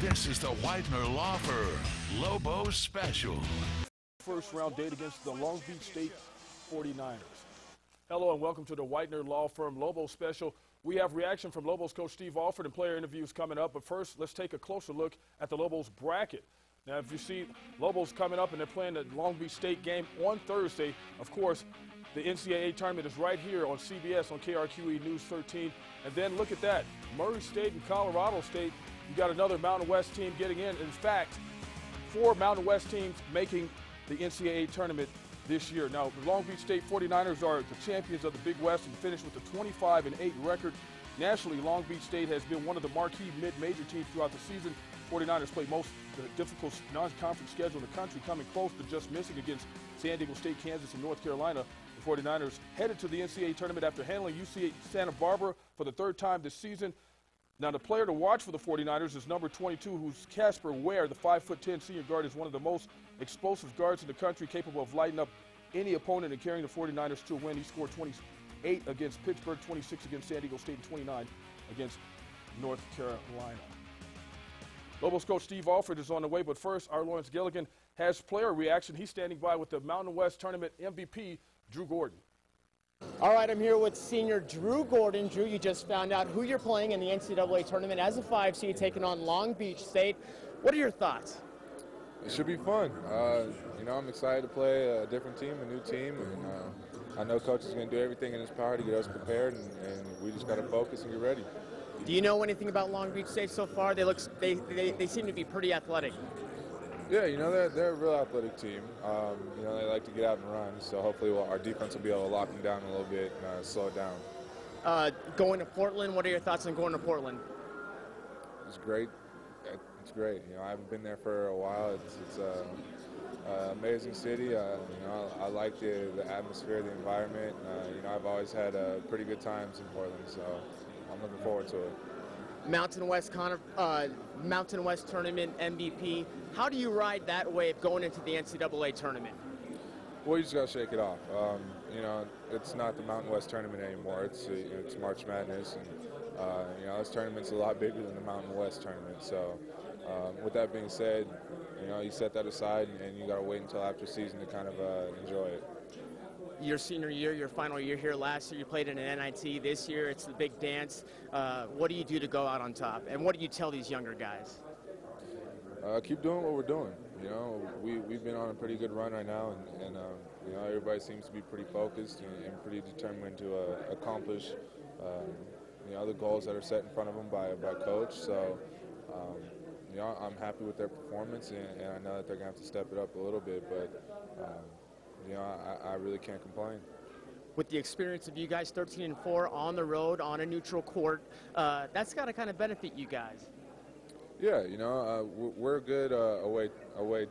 This is the Widener Law Firm Lobo Special. First round date against the Long Beach State 49ers. Hello and welcome to the Widener Law Firm Lobo Special. We have reaction from Lobos coach Steve Alford and player interviews coming up. But first, let's take a closer look at the Lobos bracket. Now, if you see Lobos coming up and they're playing the Long Beach State game on Thursday, of course, the NCAA tournament is right here on CBS on KRQE News 13. And then look at that, Murray State and Colorado State. You got another Mountain West team getting in. In fact, 4 Mountain West teams making the NCAA tournament this year. Now, the Long Beach State 49ers are the champions of the Big West and finished with a 25-8 record. Nationally, Long Beach State has been one of the marquee mid-major teams throughout the season. 49ers play most of the difficult non-conference schedule in the country, coming close to just missing against San Diego State, Kansas, and North Carolina. The 49ers headed to the NCAA tournament after handling UC Santa Barbara for the 3rd time this season. Now, the player to watch for the 49ers is number 22, who's Casper Ware. The 5'10" senior guard is one of the most explosive guards in the country, capable of lighting up any opponent and carrying the 49ers to a win. He scored 28 against Pittsburgh, 26 against San Diego State, and 29 against North Carolina. Lobos coach Steve Alford is on the way, but first, our Lawrence Gilligan has player reaction. He's standing by with the Mountain West Tournament MVP, Drew Gordon. All right, I'm here with senior Drew Gordon. Drew, you just found out who you're playing in the NCAA tournament as a 5 seed, taking on Long Beach State. What are your thoughts? It should be fun. You know, I'm excited to play a different team, a new team, and I know Coach is going to do everything in his power to get us prepared, and we just got to focus and get ready. Do you know anything about Long Beach State so far? They seem to be pretty athletic. Yeah, you know, they're a real athletic team. You know, they like to get out and run, so hopefully our defense will be able to lock them down a little bit and slow it down. Going to Portland, what are your thoughts on going to Portland? It's great. It's great. You know, I haven't been there for a while. It's an amazing city. You know, I like the atmosphere, the environment. You know, I've always had pretty good times in Portland, so I'm looking forward to it. Mountain West Tournament MVP. How do you ride that wave going into the NCAA tournament? Well, you just got to shake it off. You know, it's not the Mountain West Tournament anymore. It's March Madness, and you know, this tournament's a lot bigger than the Mountain West Tournament. So, with that being said, you know, you set that aside, and you got to wait until after season to kind of enjoy it. Your senior year, your final year here last year, you played in an NIT. This year, it's the big dance. What do you do to go out on top? And what do you tell these younger guys? Keep doing what we're doing. You know, we've been on a pretty good run right now, and you know, everybody seems to be pretty focused and pretty determined to accomplish you know, the goals that are set in front of them by Coach. So, you know, I'm happy with their performance, and I know that they're going to have to step it up a little bit, but you know, I really can't complain. With the experience of you guys 13-4 on the road, on a neutral court, that's got to kind of benefit you guys. Yeah, you know, we're a good away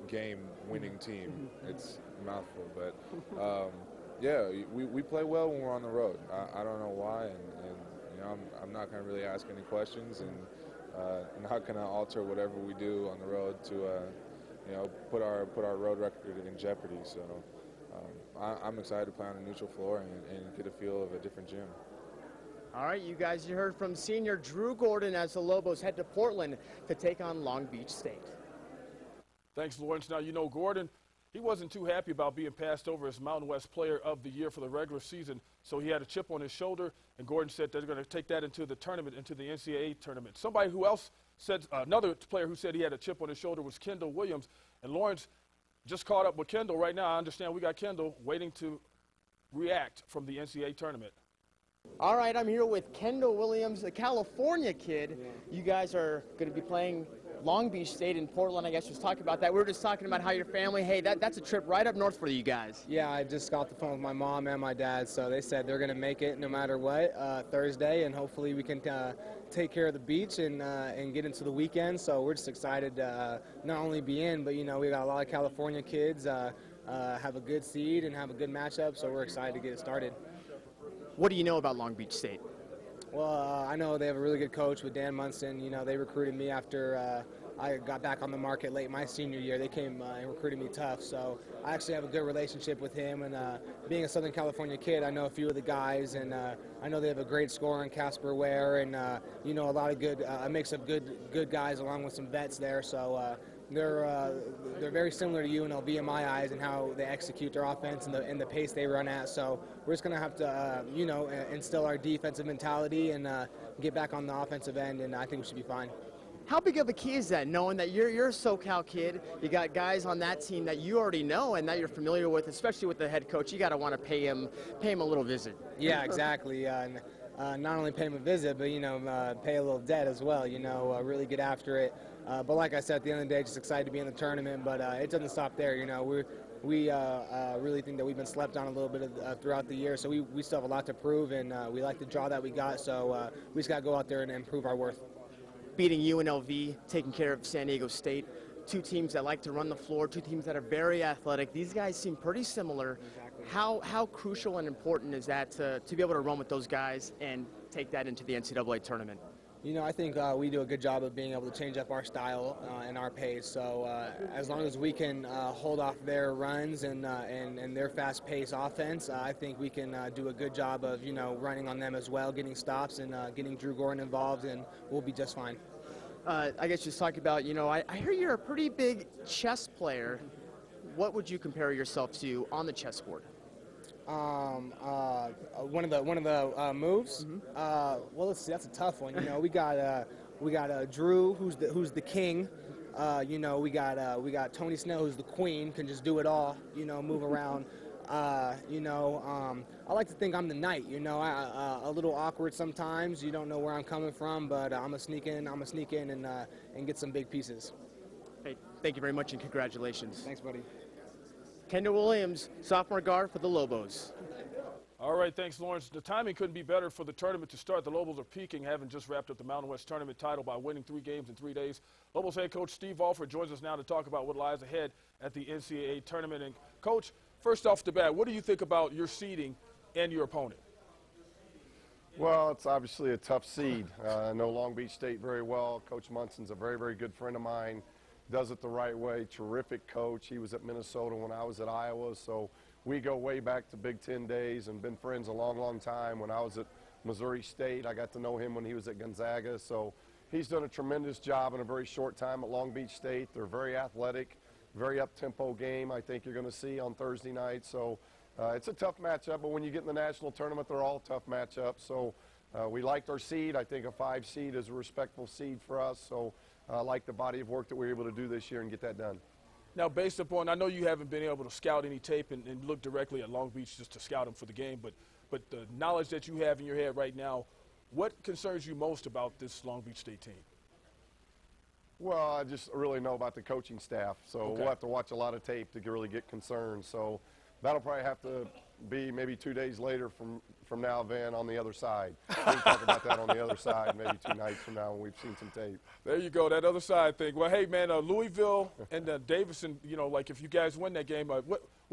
game winning team. It's a mouthful, but yeah, we play well when we're on the road. I don't know why, and you know, I'm not going to really ask any questions, and not going to alter whatever we do on the road to you know, put our road record in jeopardy. So I'm excited to play on a neutral floor and get a feel of a different gym. All right, you guys, you heard from senior Drew Gordon as the Lobos head to Portland to take on Long Beach State. Thanks, Lawrence. Now, you know, Gordon, he wasn't too happy about being passed over as Mountain West Player of the Year for the regular season, so he had a chip on his shoulder, and Gordon said they're going to take that into the tournament, into the NCAA tournament. Somebody who else said, another player who said he had a chip on his shoulder was Kendall Williams, and Lawrence just caught up with Kendall right now. I understand we got Kendall waiting to react from the NCAA tournament. All right, I'm here with Kendall Williams, a California kid. You guys are going to be playing Long Beach State in Portland. I guess just talking about that. We were just talking about how your family, hey, that's a trip right up north for you guys. Yeah, I just got the phone with my mom and my dad, so they said they're going to make it no matter what Thursday, and hopefully we can take care of the beach and get into the weekend. So we're just excited to not only be in, but, you know, we got a lot of California kids, have a good seed and have a good matchup, so we're excited to get it started. What do you know about Long Beach State? Well, I know they have a really good coach with Dan Munson. You know, they recruited me after I got back on the market late my senior year. They came and recruited me tough. So I actually have a good relationship with him. And being a Southern California kid, I know a few of the guys. And I know they have a great scorer in Casper Ware. And, you know, a lot of good, a mix of good guys along with some vets there. So they're very similar to UNLV in my eyes and how they execute their offense and the pace they run at. So we're just going to have to, you know, instill our defensive mentality and get back on the offensive end, and I think we should be fine. How big of a key is that, knowing that you're a SoCal kid, you got guys on that team that you already know and that you're familiar with, especially with the head coach? You got to want to pay him a little visit. Yeah, exactly. Not only pay him a visit, but, you know, pay a little debt as well, you know, really get after it. But like I said, at the end of the day, just excited to be in the tournament, but it doesn't stop there. You know, we really think that we've been slept on a little bit throughout the year, so we still have a lot to prove, and we like the draw that we got, so we just got to go out there and improve our worth. Beating UNLV, taking care of San Diego State, two teams that like to run the floor, two teams that are very athletic. These guys seem pretty similar. Exactly. How crucial and important is that to be able to run with those guys and take that into the NCAA tournament? You know, I think we do a good job of being able to change up our style and our pace. So as long as we can hold off their runs and their fast-paced offense, I think we can do a good job of, you know, running on them as well, getting stops and getting Drew Gordon involved, and we'll be just fine. I guess just talk about, you know, I hear you're a pretty big chess player. What would you compare yourself to on the chessboard? One of the moves. Mm-hmm. Well, let's see. That's a tough one. You know, we got Drew, who's the king. You know, we got Tony Snell, who's the queen, can just do it all. You know, move around. You know, I like to think I'm the knight. You know, a little awkward sometimes. You don't know where I'm coming from, but I'm gonna sneak in and get some big pieces. Hey, thank you very much and congratulations. Thanks, buddy. Kendall Williams, sophomore guard for the Lobos. All right, thanks, Lawrence. The timing couldn't be better for the tournament to start. The Lobos are peaking, having just wrapped up the Mountain West Tournament title by winning 3 games in 3 days. Lobos head coach Steve Alford joins us now to talk about what lies ahead at the NCAA tournament. And, Coach, first off the bat, what do you think about your seeding and your opponent? Well, it's obviously a tough seed. I know Long Beach State very well. Coach Munson's a very, very good friend of mine. Does it the right way. Terrific coach. He was at Minnesota when I was at Iowa, so we go way back to Big Ten days and been friends a long, long time. When I was at Missouri State, I got to know him when he was at Gonzaga, so he's done a tremendous job in a very short time at Long Beach State. They're very athletic, very up-tempo game I think you're going to see on Thursday night, so it's a tough matchup, but when you get in the national tournament, they're all tough matchups, so we liked our seed. I think a 5 seed is a respectful seed for us, so I like the body of work that we were able to do this year and get that done. Now, based upon, I know you haven't been able to scout any tape and look directly at Long Beach just to scout them for the game, but the knowledge that you have in your head right now, what concerns you most about this Long Beach State team? Well, I just really know about the coaching staff, so Okay. We'll have to watch a lot of tape to really get concerned. So that'll probably have to be maybe 2 days later from now, Van, on the other side. We can talk about that on the other side maybe 2 nights from now when we've seen some tape. There you go, that other side thing. Well, hey, man, Louisville and Davidson, you know, like if you guys win that game, what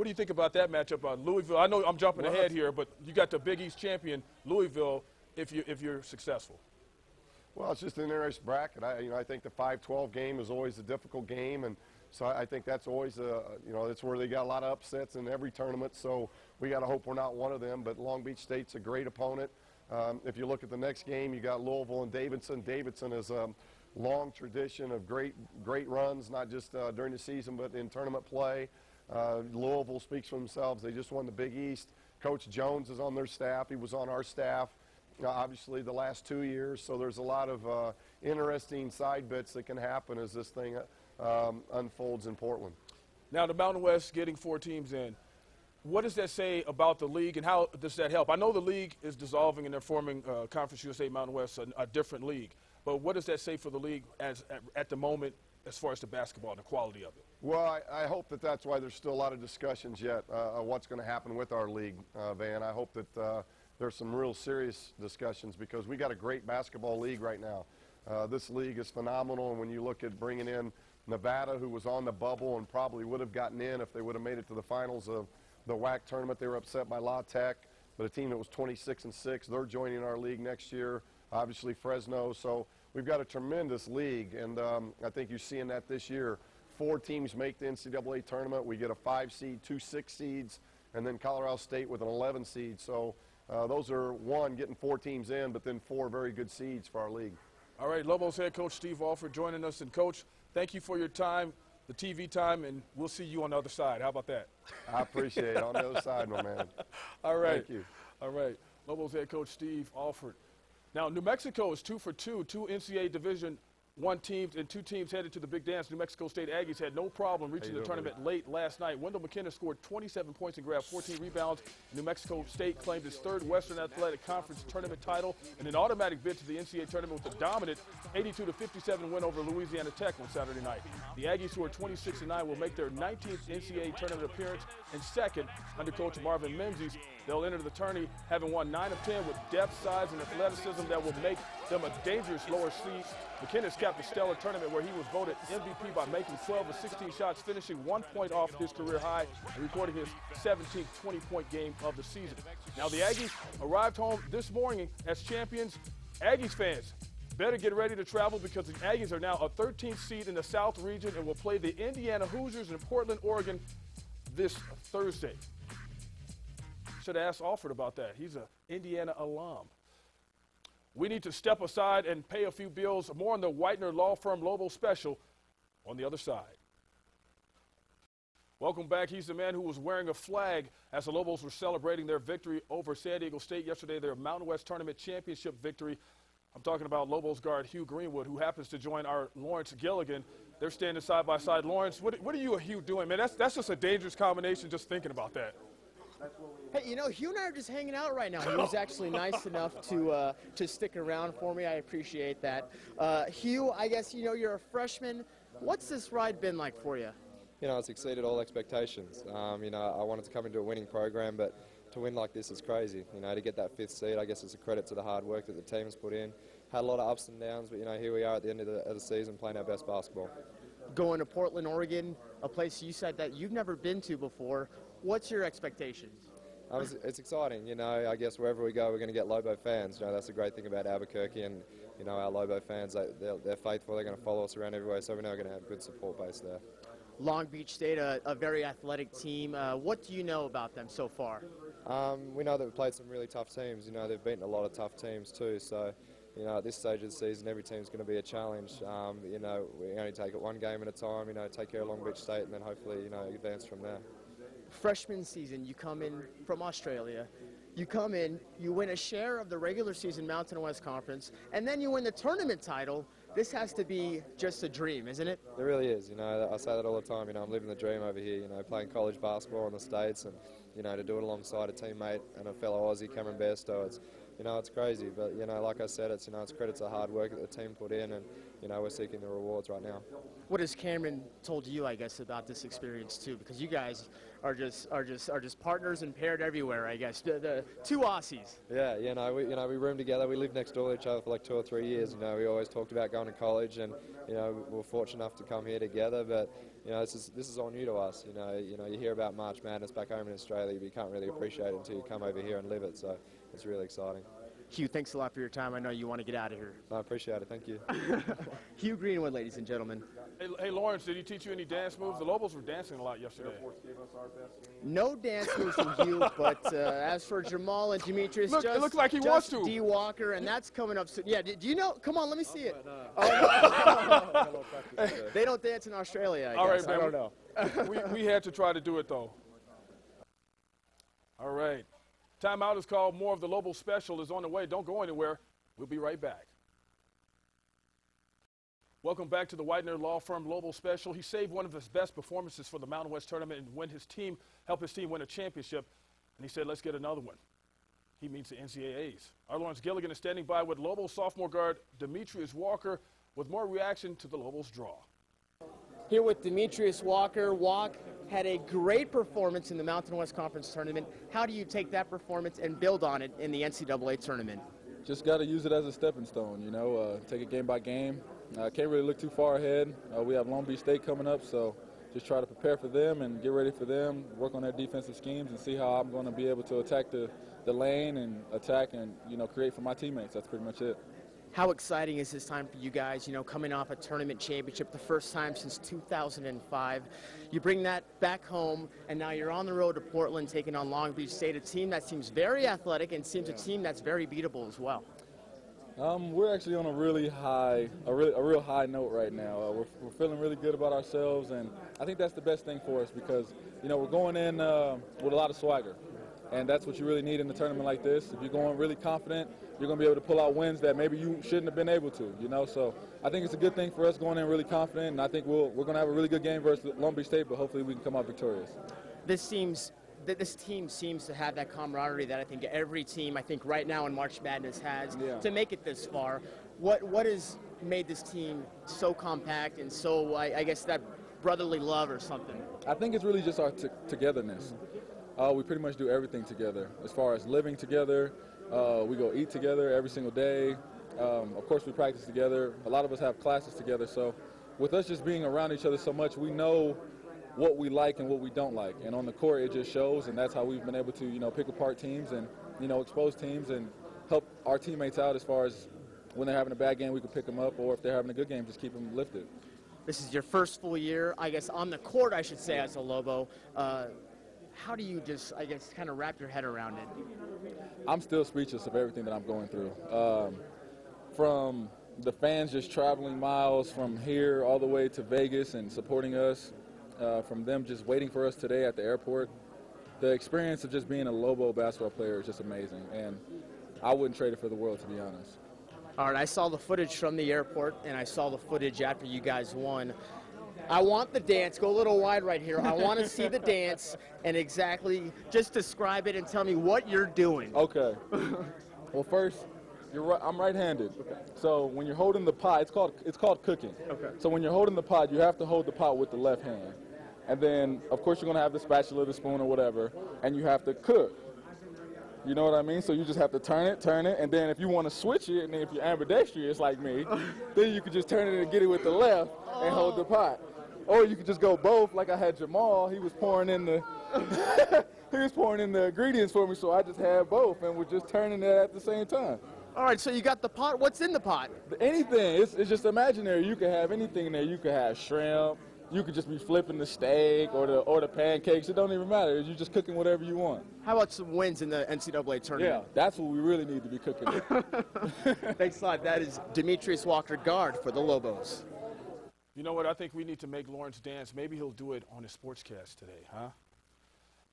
do you think about that matchup? Louisville, I know I'm jumping ahead here, but you got the Big East champion, Louisville, if you're successful. Well, it's just an interesting bracket. I think the 5-12 game is always a difficult game, and so I think that's always that's where they got a lot of upsets in every tournament. So we got to hope we're not one of them. But Long Beach State's a great opponent. If you look at the next game, you got Louisville and Davidson. Davidson is a long tradition of great runs, not just during the season, but in tournament play. Louisville speaks for themselves. They just won the Big East. Coach Jones is on their staff. He was on our staff. Obviously the last 2 years, so there's a lot of interesting side bits that can happen as this thing unfolds in Portland. Now the Mountain West getting 4 teams in, what does that say about the league and how does that help? I know the league is dissolving and they're forming Conference USA Mountain West, a different league, but what does that say for the league at the moment as far as the basketball and the quality of it? Well, I hope that's why there's still a lot of discussions yet on what's going to happen with our league, Van. I hope that there's some real serious discussions because we got a great basketball league right now. This league is phenomenal, and when you look at bringing in Nevada, who was on the bubble and probably would have gotten in if they would have made it to the finals of the WAC tournament. They were upset by La Tech, but a team that was 26-6, they're joining our league next year. obviously Fresno. So we've got a tremendous league, and I think you're seeing that this year. 4 teams make the NCAA tournament. We get a 5 seed, 2 6 seeds, and then Colorado State with an 11 seed. So those are, one, getting 4 teams in, but then 4 very good seeds for our league. All right, Lobos head coach Steve Alford joining us. And, Coach, thank you for your time, the TV time, and we'll see you on the other side. How about that? I appreciate it. On the other side, my man. All right. Thank you. All right. Lobos head coach Steve Alford. Now, New Mexico is 2 for 2, 2 NCAA Division I teams and 2 teams headed to the big dance. New Mexico State Aggies had no problem reaching the tournament late last night. Wendell McKenna scored 27 points and grabbed 14 rebounds. New Mexico State claimed its 3rd Western Athletic Conference tournament title and an automatic bid to the NCAA tournament with a dominant 82-57 win over Louisiana Tech on Saturday night. The Aggies, who are 26-9, will make their 19th NCAA tournament appearance and 2nd under coach Marvin Menzies. They'll enter the tourney having won 9 of 10 with depth, size, and athleticism that will make them a dangerous lower seed. McKinnis capped a stellar tournament where he was voted MVP by making 12 of 16 shots, finishing 1 point off his career high and recording his 17th 20-point game of the season. Now, the Aggies arrived home this morning as champions. Aggies fans better get ready to travel because the Aggies are now a 13th seed in the South region and will play the Indiana Hoosiers in Portland, Oregon this Thursday. Should have asked Alford about that. He's an Indiana alum. We need to step aside and pay a few bills. More on the Whitener Law Firm Lobo special on the other side. Welcome back. He's the man who was wearing a flag as the Lobos were celebrating their victory over San Diego State yesterday, their Mountain West Tournament championship victory. I'm talking about Lobos guard Hugh Greenwood, who happens to join our Lawrence Gilligan. They're standing side by side. Lawrence, what are you and Hugh doing, man? That's just a dangerous combination just thinking about that. Hey, you know, Hugh and I are just hanging out right now. He was actually nice enough to stick around for me. I appreciate that. Hugh, I guess, you know, you're a freshman. What's this ride been like for you? You know, it's exceeded all expectations. You know, I wanted to come into a winning program, but to win like this is crazy. You know, to get that 5th seed, I guess it's a credit to the hard work that the team's put in. Had a lot of ups and downs, but, you know, here we are at the end of the season playing our best basketball. Going to Portland, Oregon, a place you said that you've never been to before. What's your expectations? It's exciting, you know. I guess wherever we go, we're going to get Lobo fans. You know, that's the great thing about Albuquerque, and you know, our Lobo fans, they're faithful. They're going to follow us around everywhere, so we know we're going to have a good support base there. Long Beach State, a very athletic team. What do you know about them so far? We know that we've played some really tough teams. You know, they've beaten a lot of tough teams too. So, you know, at this stage of the season, every team's going to be a challenge. You know, we only take it one game at a time. You know, take care of Long Beach State, and then hopefully, you know, advance from there. Freshman season, you come in from Australia. You come in, you win a share of the regular season Mountain West Conference, and then you win the tournament title. This has to be just a dream, isn't it? It really is. You know, I say that all the time. You know, I'm living the dream over here. You know, playing college basketball in the States, and you know, to do it alongside a teammate and a fellow Aussie, Cameron Bairstow, it's, you know, it's crazy. But you know, like I said, it's, you know, it's credit to the hard work that the team put in, and you know, we're seeking the rewards right now. What has Cameron told you, I guess, about this experience too? Because you guys are just partners and paired everywhere, I guess. The 2 Aussies. Yeah, you know, we room together. We lived next door to each other for like 2 or 3 years. You know, we always talked about going to college, and you know, we were fortunate enough to come here together. But you know, this is all new to us. You know, you hear about March Madness back home in Australia, but you can't really appreciate it until you come over here and live it. So it's really exciting. Hugh, thanks a lot for your time. I know you want to get out of here. I appreciate it. Thank you. Hugh Greenwood, ladies and gentlemen. Hey, Lawrence, did he teach you any dance moves? The Lobos were dancing a lot yesterday. No dance moves from Hugh, but as for Jamal and Demetrius, it looks like he wants to. D. Walker, and that's coming up soon. Yeah, do you know? Come on, let me see it. They don't dance in Australia, I guess. Right, man, I don't know. we had to try to do it, though. All right. Timeout is called. More of the Lobo special is on the way. Don't go anywhere. We'll be right back. Welcome back to the Whitener Law Firm Lobo special. He saved one of his best performances for the Mountain West Tournament and helped his team win a championship. And he said, let's get another one. He means the NCAAs. Our Lawrence Gilligan is standing by with Lobo sophomore guard Demetrius Walker with more reaction to the Lobos' draw. Here with Demetrius Walker. Walk had a great performance in the Mountain West Conference tournament. How do you take that performance and build on it in the NCAA tournament? Just got to use it as a stepping stone, you know, take it game by game. Can't really look too far ahead. We have Long Beach State coming up, so just try to prepare for them and get ready for them, work on their defensive schemes, and see how I'm going to be able to attack the lane and attack and, you know, create for my teammates. That's pretty much it. How exciting is this time for you guys, you know, coming off a tournament championship, the first time since 2005. You bring that back home, and now you're on the road to Portland taking on Long Beach State, a team that seems very athletic and seems a team that's very beatable as well. We're actually on a really high, a real high note right now. We're feeling really good about ourselves, and I think that's the best thing for us because, you know, we're going in with a lot of swagger, and that's what you really need in a tournament like this. If you're going really confident, you're going to be able to pull out wins that maybe you shouldn't have been able to, you know. So I think it's a good thing for us going in really confident, and I think we're going to have a really good game versus Long Beach State, but hopefully we can come out victorious. This team seems to have that camaraderie that I think every team, I think right now in March Madness has to make it this far. What has made this team so compact and so, I guess, that brotherly love or something? I think it's really just our togetherness. We pretty much do everything together as far as living together. We go eat together every single day. Of course, we practice together. A lot of us have classes together. So with us just being around each other so much, we know what we like and what we don't like. And on the court, it just shows, and that's how we've been able to, you know, pick apart teams and, you know, expose teams and help our teammates out as far as when they're having a bad game, we can pick them up, or if they're having a good game, just keep them lifted. This is your first full year, I guess, on the court, I should say, as a Lobo. How do you just, I guess, kind of wrap your head around it? I'm still speechless of everything that I'm going through. From the fans just traveling miles from here all the way to Vegas and supporting us, from them just waiting for us today at the airport. The experience of just being a Lobo basketball player is just amazing, and I wouldn't trade it for the world, to be honest. All right, I saw the footage from the airport, and I saw the footage after you guys won. I want the dance. Go a little wide right here. I want to see the dance and exactly just describe it and tell me what you're doing. Okay. Well, first, I'm right-handed. Okay. So when you're holding the pot, it's called cooking. Okay. So when you're holding the pot, you have to hold the pot with the left hand. And then, of course, you're going to have the spatula, the spoon, or whatever, and you have to cook. You know what I mean? So you just have to turn it, and then if you want to switch it, and then if you're ambidextrous like me, then you can just turn it and get it with the left and hold the pot. Or you could just go both, like I had Jamal. He was pouring in the ingredients for me, so I just had both, and we're just turning it at the same time. All right, so you got the pot. What's in the pot? Anything. It's just imaginary. You can have anything in there. You could have shrimp. You could just be flipping the steak or the pancakes. It don't even matter. You're just cooking whatever you want. How about some wins in the NCAA tournament? Yeah, that's what we really need to be cooking. Thanks a lot. That is Demetrius Walker, guard for the Lobos. You know what? I think we need to make Lawrence dance. Maybe he'll do it on his sportscast today, huh?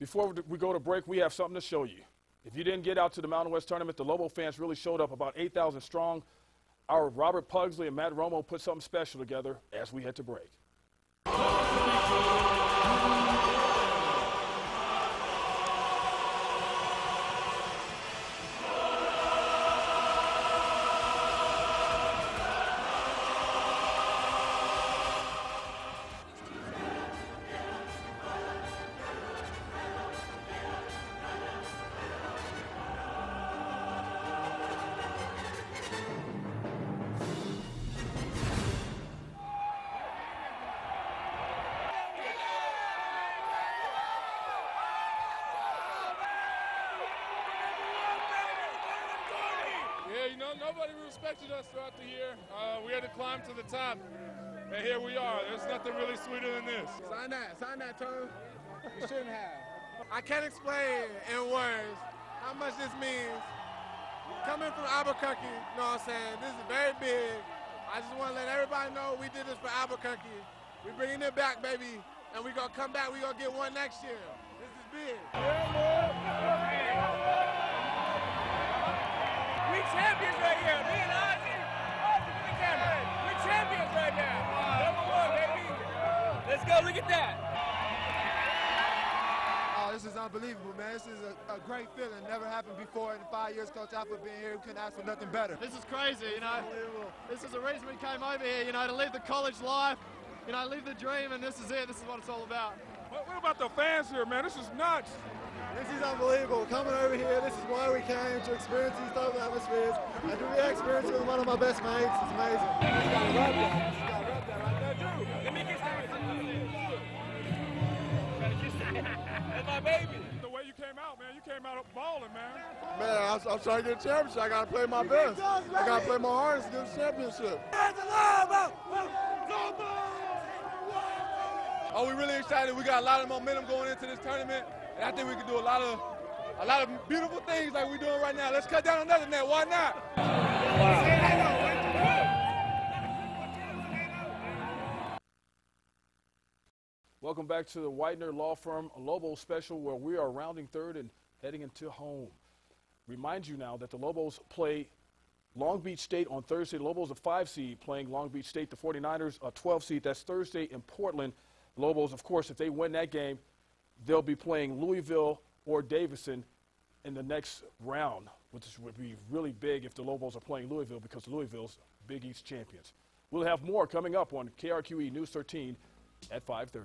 Before we go to break, we have something to show you. If you didn't get out to the Mountain West tournament, the Lobo fans really showed up, about 8,000 strong. Our Robert Pugsley and Matt Romo put something special together as we head to break. Nobody respected us throughout the year. We had to climb to the top, and here we are. There's nothing really sweeter than this. Sign that, Turner. You shouldn't have. I can't explain in words how much this means. Coming from Albuquerque, you know what I'm saying? This is very big. I just want to let everybody know we did this for Albuquerque. We're bringing it back, baby, and we're going to come back. We're going to get one next year. This is big. We champions right here. Me and Ozzy. Ozzy to the camera. We're champions right now. Number one, baby. Let's go. Look at that. Oh, this is unbelievable, man. This is a great feeling. Never happened before in the 5 years Coach Alford been here. We couldn't ask for nothing better. This is crazy, you know. This is the reason we came over here, you know, to live the college life, you know, live the dream, and this is it. This is what it's all about. What about the fans here, man? This is nuts. This is unbelievable. Coming over here, this is why we came, to experience these type of atmospheres. And to re-experience it with one of my best mates, it's amazing. Let me kiss that. That's my baby. The way you came out, man, you came out balling, man. Man, I'm trying to get a championship. I got to play my best. I got to play my hardest to get a championship. Oh, we're really excited. We got a lot of momentum going into this tournament, and I think we can do a lot of beautiful things like we're doing right now. Let's cut down another net. Why not? Welcome back to the Widener Law Firm Lobo special, where we are rounding third and heading into home. Remind you now that the Lobos play Long Beach State on Thursday. The Lobos a 5 seed playing Long Beach State. The 49ers a 12 seed. That's Thursday in Portland. Lobos, of course, if they win that game, they'll be playing Louisville or Davidson in the next round, which would be really big if the Lobos are playing Louisville, because Louisville's Big East champions. We'll have more coming up on KRQE News 13 at 5:30.